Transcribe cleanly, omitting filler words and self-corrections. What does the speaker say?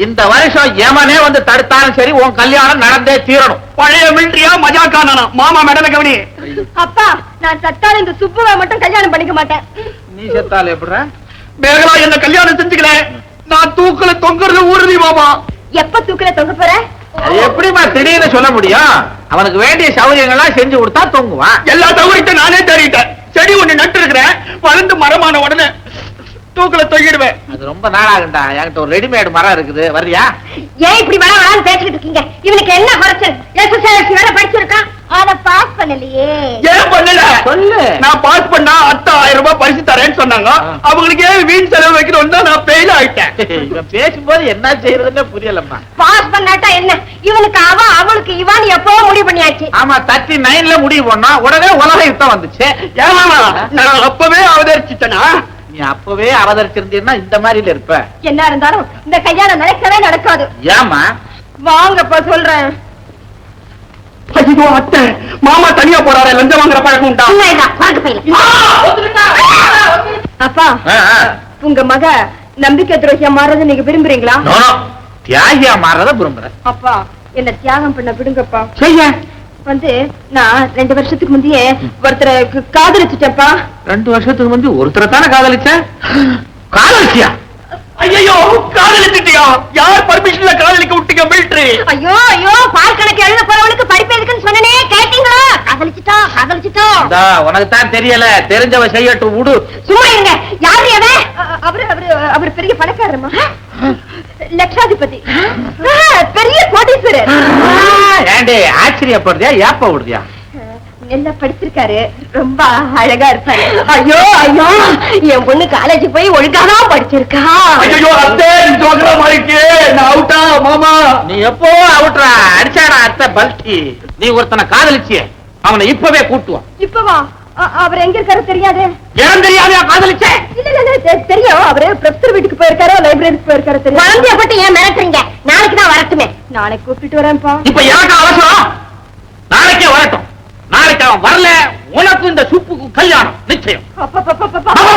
இந்த வருஷம் எமனே வந்து தடுத்தாலும் சரி உன் கல்யாணம் நடந்தே தீரணும். பழைய மிலிட்டரியா மஜாக்கானா மாமா மேடல கவனி. அப்பா நான் சத்தால இந்த சுப்புவை மட்டும் கல்யாணம் பண்ணிக்க மாட்டேன். நீ செத்தால எப்படா? மேகலா என்ன கல்யாணம் செஞ்சுக்கல, நான் தூக்குல தொங்குறது உறுதி மாமா. எப்ப தூக்குல தொங்க போற? எப்படிமா திடீர்னு சொல்ல முடியும்? அவனுக்கு வேண்டிய சௌகரியங்கள்லாம் செஞ்சு கொடுத்தா தொங்குவான். எல்லா சௌகரியத்தையும் நானே தேடிட்டேன். செடி ஒண்ணு நட்டு இருக்கிறேன், வளர்ந்து மரமான உடனே தூக்குல தொங்கிடுவேன். அது ரொம்ப நாளாகண்டா. என்கிட்ட ஒரு ரெடிமேட் மரம் இருக்குது, வர்றியா? ஏன் இப்படி வேணாம் பேசிட்டு இருக்கீங்க? இவனுக்கு என்ன குறைச்சல்? எஸ்எஸ்எல்சி வேற படிச்சிருக்கான், அத பாஸ் பண்ணலையே. ஏன் பண்ணல? சொல்லு. நான் பாஸ் பண்ணா 10,000 ரூபாய் பரிசு தரேன்னு சொன்னாங்க. அவங்களுக்கு ஏன் வீண் செலவு வைக்கணும் தான் நான் ஃபெயில் ஆயிட்டேன். இவன் பேசும்போது என்ன செய்யறதுன்னு புரியலம்மா. பாஸ் பண்ணாட்டா என்ன? இவனுக்கு அவளுக்கு இவான் எப்போ முடிவு பண்ணியாச்சு. ஆமா 39ல முடிவு பண்ணா உடனே உலக யுத்தம் வந்துச்சு. ஏமா நான் அப்பவே அவதரிச்சுட்டேனா? நீ அப்பவே அவதரிச்சிருந்தீன்னா இந்த மாதிரில இருப்ப. என்ன இருந்தாலும் இந்த கல்யாணம் நடக்கவே நடக்காது. ஏமா? வாங்கப்பா சொல்றேன். ஐயோ அத்தை, மாமா தனியா போறாரு, லஞ்சம் வாங்குற பழக்கம் உண்டா? அப்பா உங்க மக நம்பிக்கை துரோகியா மாறத நீங்க விரும்புறீங்களா? தியாகியா மாறத விரும்புறேன். அப்பா என்ன தியாகம் பண்ண விடுங்கப்பா. செய்ய வந்து நான் 2 வருஷத்துக்கு முந்தையே ஒருத்தரை காதலிச்சுட்டேன்ப்பா. 2 வருஷத்துக்கு முந்தி ஒருத்தரை தானே காதலிச்ச? காதலிச்சியா? ஐயோ காதலிச்சிட்டியா? யார் பர்மிஷன்ல காதலிக்க விட்டீங்க மிலிட்டரி? ஐயோ ஐயோ பால் கணக்கு எழுத போறவனுக்கு படிப்பு எதுக்குன்னு சொன்னனே கேட்டீங்களா? காதலிச்சிட்டோம். உனக்கு தான் தெரியல, தெரிஞ்சவ செய்யட்டும் விடு. சும்மா இருங்க. யாரு அவன்? அவர் பெரிய பணக்காரமா, லட்சாதிபதி, பெரிய கோடீஸ்வரர். ஏண்டே ஆச்சரியப்படுறியா ஏப்ப விடுறியா? நல்லா படிச்சிருக்காரு, ரொம்ப அழகா இருப்பாரு. ஐயோ ஐயோ என் பொண்ணு காலேஜ் போய் ஒழுங்காதான் படிச்சிருக்கா. ஐயோ அத்தை ஜோக்கரா மாறிக்கே, நான் அவுட்டா மாமா? நீ எப்போ அவுட்ரா? அடிச்சாடா அத்தை பல்கி. நீ ஒருத்தனை காதலிச்சியே, அவனை இப்பவே கூட்டுவான். இப்பவா? அவர் எங்க இருக்காரு தெரியாது. ஏன் தெரியாத காதலிச்சே? இல்ல தெரியும். அவரு ப்ரொஃபசர் வீட்டுக்கு போயிருக்காரு, லைப்ரரிக்கு போயிருக்காரு. தெரியும். குழந்தைய பத்தி ஏன் மிரட்டுறீங்க? நாளைக்கு தான் வரட்டுமே. நாளைக்கு கூப்பிட்டு வரேன்ப்பா. இப்ப எனக்கு அவசரம், நாளைக்கே வரட்டும். நாளைக்கு அவன் வரல, உனக்கு இந்த சுப்புக்கு கல்யாணம் நிச்சயம்.